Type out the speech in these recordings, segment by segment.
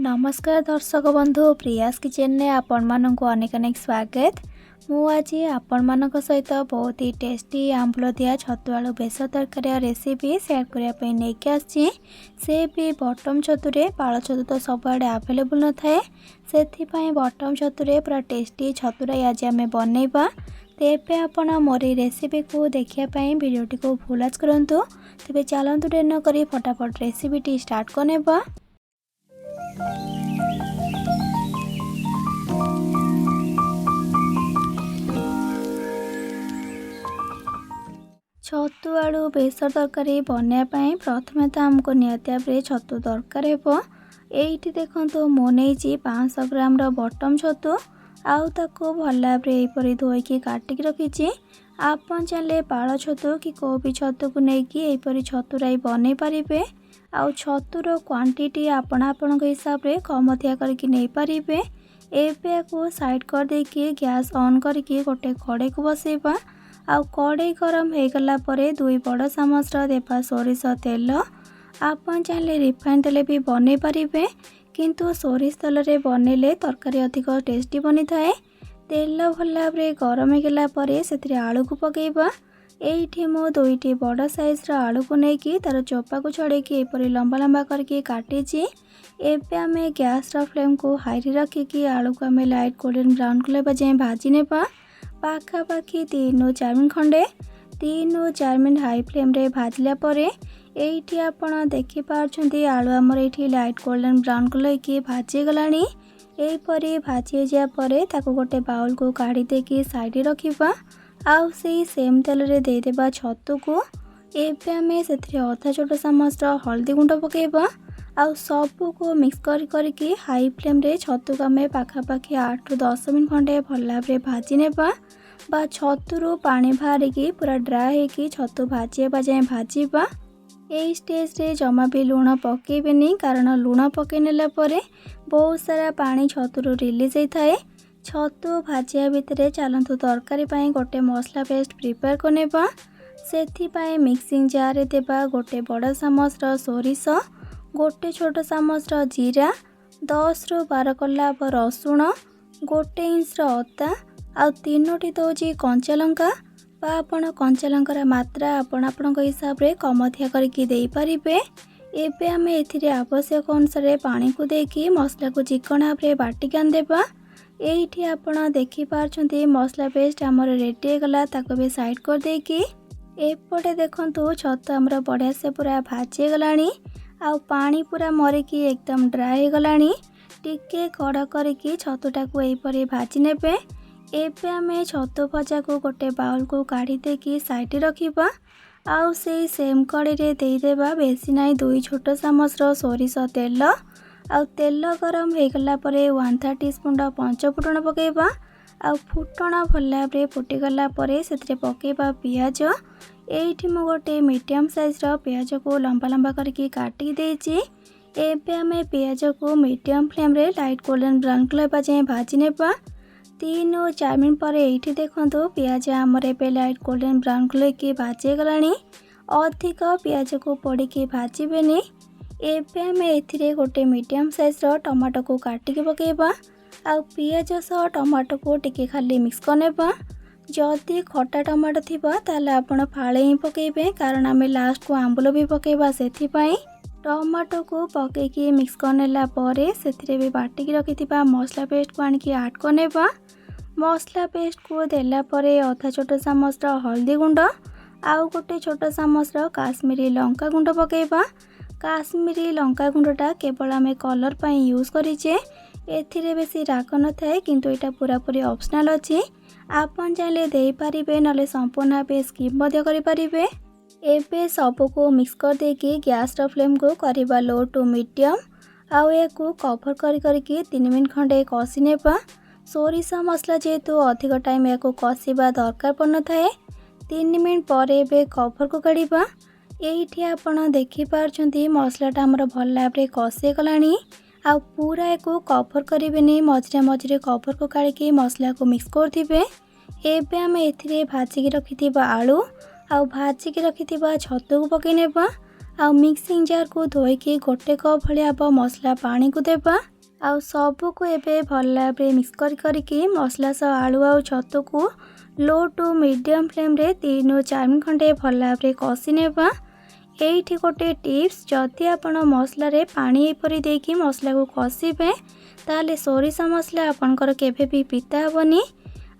नमस्कार दर्शक बंधु प्रियास किचन ने आपण मानक अनेक अनेक स्वागत। मु आज आपण मानक सहित बहुत ही टेस्टी आंबुल दिया छतु आलू बेसर तरकारी रेसिपी शेयर करने नहीं आसी। से भी बटम छतुरे पाल छतु तो सबुआड़े आवेलेबल न थाए, से बटम छतुरे पूरा टेस्टी छतुरा आज आम बनइबा। तेबे आपण मोर रेसिपी को देखापी वीडियोटी को फुलाज करंतु। तेबे चलतु डेर न करी फटाफट रेसिपीटी स्टार्ट करनेबा। छतु आलू बेसर तरकारी बनवाई प्रथम तो आमको निहाती छतु दरकार हो। ये देखो मुझे 500 ग्राम बटम छतु आउ ताको भल भाव में धोईकी काटिकी रखी। आपन चाहे पाल छतु कि को भी छतु को लेकिन यहपरी छतुराई बनई पारे। आउ छतुर क्वांटिटी आपण हिसाब से कम अधिका करके नहीं पारे। एबे को साइड कर देकी गैस ऑन करके गोटे कड़े को बसेबा। आउ कड़े गरम हो गला परे 2 बड़ चामच देबा सोरिष तेल। आपन चाहे रिफाइन तेल भी बनई पारे, किंतु सोरिष तेल रे बनइले तरकारी अधिक टेस्टी बनी थाए। तेल भल भाव में गरम हो गला परे सेथिरे आलू को पकेबा। एठी मो 2टी बड़ साइज आलू को लेकिन तार चोपा को छड़ेकी एपरी लंबा लंबा करके काटिची। एबे आमे गैस फ्लेम को हाई रखिकी आलू को आमे लाइट गोल्डन ब्राउन कलर जाए भाजी नेबा। पाखापाखि 3 ରୁ 4 मिनट खंडे 3 ରୁ 4 मिनट हाई फ्लेम रे भाजला परे एठी आपण देखि पारछंती आलू हमर एठी लाइट गोल्डन ब्राउन कलर की भाजी गलानी। एई परे भाजी जा परे ताको गोटे बाउल को काढी देकी साइड रखिबा। आउ सेही सेम तेल रे दे देबा छतु को। एबे हमें सेथिरे आधा छोटा चामच हल्दी गुंड पकेबा। आउ सबू को मिक्स करके हाई फ्लेम रे छतु को आमे पाखापाखि 8 ରୁ 10 मिनट खंडे भल भाव में भाजी नेबा। बा छतुरु पानी बाहरिकी पूरा ड्राए होगी छतु भाजीबा जाए भाजीबा। यही स्टेज रे जमा भी लुण पकेबेनी, कारण लुण पकई नेला परे बहुत सारा पानी छतुरु रिलीज होता है। छतु भाजिया भितर चलतु तरकारी पाई गोटे मसला पेस्ट प्रिपेयर करनेबा। सेथिपाई मिक्सिंग जार रे देबा गोटे बड़ चामच सोरिष, गोटे छोट चामच जीरा, 10 ରୁ 12 कला रसुण, गोटे इंच अदा आउ 3टी दौजी कंचा लंका। आपण कंचा लंकार मात्रा आपण हिसाब से कम अधिका करके दे पारिबे। एबे आमे एथिरे आवश्यक अनुसार पानी को देकी मसला को चिकन भाव में बाटिक आनदेबा। एठी आपण देखि पारछंती मसला पेस्ट हमर रेडी हो गला। ताको भी साइड कर देकी एपटे देखंतु छतु हमर बढ़िया से पूरा भाजी गलानी। आउ पानी पूरा मरिकी एकदम ड्राई हो गलानी। टिके कड़ा करके छतुटा को एपरी भाजी नेबे। एबे आमे छतु भजा को गोटे बाउल को काढ़ी देकी साइड रखिबा। आउ से सेम कड़ी रे दे देबा बेसी नाई 2 छोट चामच सोरिष तेल। आउ तेल गरम हो गला परे 1/3 टीस्पून पंच फुटण पकेबा। आउ फुटण भल भाव में फुटीगला परे सेथिरे पकेबा पियाज। एठी मो गोटे मीडियम साइज पियाज को लंबा लंबा करके काटी देछि। एबे आमे पियाज को मीडियम फ्लेम रे लाइट गोल्डन ब्राउन कलर जाए भाजी नेबा। 3 ରୁ 4 मिनट पर एठी देखंतु पियाज हमर एबे लाइट गोल्डन ब्राउन कलर की भाजी गलानी। अधिक पियाज को पड़ी की भाजीबेनी। एबे आमे एथिरे गोटे मीडियम साइज टमाटो को काटिकी पकेबा। आउ पियाज सह टमाटो को टिके खाली मिक्स करनेबा। जदि खटा टमाटो थिबा ताले आपण फाळे ही पकेबे, कारण आमे लास्ट को आंबुल भी पकेबा। सेथिपाई टमाटो को पकेकी मिक्स करनेला परे सेथिरे भी बाटिकी रखिथिबा मसला पेस्ट को आनिकी ऐड करनेबा। मसला पेस्ट को देला परे आधा छोट चामच हल्दी गुंड आउ गोटे छोट चामच काश्मीरी लंका गुंड पकेबा। काश्मीरी लंका गुंडटा केवल आमे कलर पाई यूज करिचे। एथिरे बेसी राग न थाए, किंतु एटा पूरा पूरी ऑप्शनल अछि। आपन चाहे दे पारिबे नले संपूर्ण पे स्किप मध्य करि पारिबे। एबे सबको को मिक्स कर देकी गैस फ्लेम को करिबा लो टू मीडियम। आउ याकू कवर करके 3 मिनट खंडे कषि नेबा। सोरिष मसला जेहेतु अधिक टाइम याकू कषिबा दरकार पन थाए। 3 मिनट पर एबे कवर को काढ़िबा। एठी आपण देखि पारछंती मसलाटा हमर भल भाव में कषि गलानी। आउ पूरा याकू कवर करिबेनी, मझरे मझरे कवर को काढ़िकी मसला को मिक्स करथिबे। एबे आमे एथिरे भाजिकी रखिथिबा आलू आउ भाजिकी रखिथिबा छतु को पकई नेबा। आउ मिक्सिंग जार को धोईकी गोटे कप भलिया मसला पानी को देबा। आउ सबको एबे भल भाव मिक्स करके मसला सह आलू आउ छतु को लो टू मीडियम फ्लेम रे 3 ରୁ 4 मिनट खंडे भल भाव कषि नेबा। एठी गोटे टिप्स, जदि आपण मसला रे पानी एपरी देकी मसला को कषिबे ताले सोरिष मसला आपणकर केबे भी पिता हेबनी।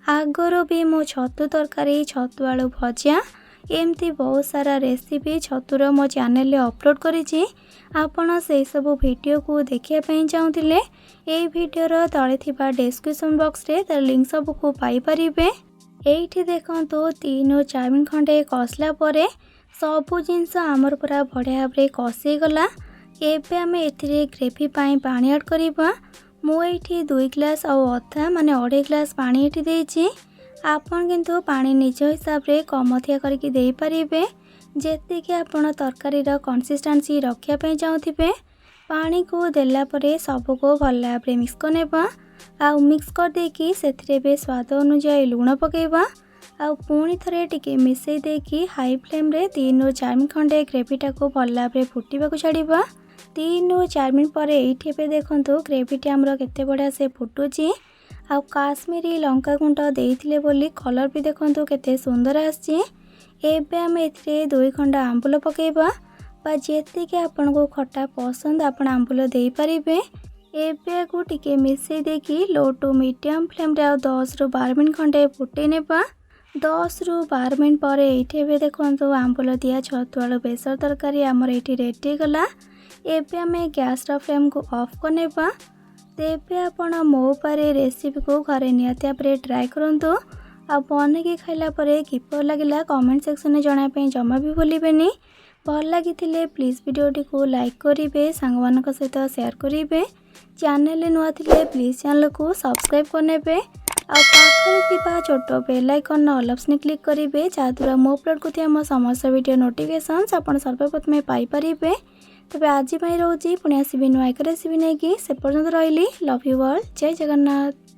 आगरो भी मो छतु तरकारी, छतु आलू भजा एमती बहुत सारा रेसिपी छतुर मो चैनल रे अपलोड करिछि। आपण से सब वीडियो को देखिया पई चाहुतिले एई वीडियो रो तळे थिबा डिस्क्रिप्शन बॉक्स रे तार लिंक सब को पाई परिबे। एठी देखंतु 3 ରୁ 4 मिनट खंडे कषला परे सबु जिनस आमर पूरा बढ़िया भाव कषि गला। एबे आमे एथिरे ग्रेवी पाई पानी ऐड करबा। मु एठी 2 ग्लास आउ अधा माने 2.5 ग्लास पानी एठी देछि। आपण किंतु पानी निज हिसाब रे कम अधिया करके देई परिबे जेते कि आपण तरकारी रो कंसिस्टेंसी रखिया पई चाहुथिबे। पानी को देला परे सब को भल भाव मिक्स करनेबा। आउ मिक्स कर देकी सेथिरे बे स्वाद अनुसार लूण पकेबा। आउ पुणी थरे टिके मिसई देकी हाई फ्लेम रे 3 ରୁ 4 मिनट खंडे ग्रेवीटा को भल भाव फुटिबा को छाड़िबा। 3 ରୁ 4 मिनट पर एठी पे देखंतु ग्रेवीटी हमरो केते बढ़िया से फुटुची। आउ काश्मीरी लंका गुंड देइथिले बोली कलर भी देखंतु केते सुंदर आछि। एबे हम एथिरे 2 खंड आंबुल पकेबा बा जेते कि आपन को खट्टा पसंद आपण आंबुल देई परिबे। एबे को टिके मिसई देकी लो टू मीडियम फ्लेम रे 10 ରୁ 12 मिनट खंडे फुटै नेबा। 10 ରୁ 12 मिनट पर एठी बे देखंतु आंबुल दिया छतु आलू बेसर तरकारी हमर एठी रेडी गला। एबे हमें गैस रा फ्लेम को ऑफ करनेबा। तेबे आपण मो पारे रेसिपी को घरे नियतिया पर ट्राई करंतु। आ बने के खाइला परे किपर लागिला कमेंट सेक्शन में जणा पे जमा भी भूलिबेनी। भल लागिथिले प्लीज वीडियोटी को लाइक करिवे, सांग मानक सहित शेयर करिवे। चैनल नुआ थिले प्लीज चैनल को सब्सक्राइब करनेबे। आ पाखरे थिबा छोट bell icon all option click करिवे जाद्वारा मो अपलोड करथिया मो समस्त वीडियो नोटिफिकेशंस आपण सर्वप्रथमे पाई परिबे। तबे आज रोची पुणी आसबि नुआ एक रेसिपी नहीं कि से पर्यंत रही। लव यू ऑल, जय जगन्नाथ।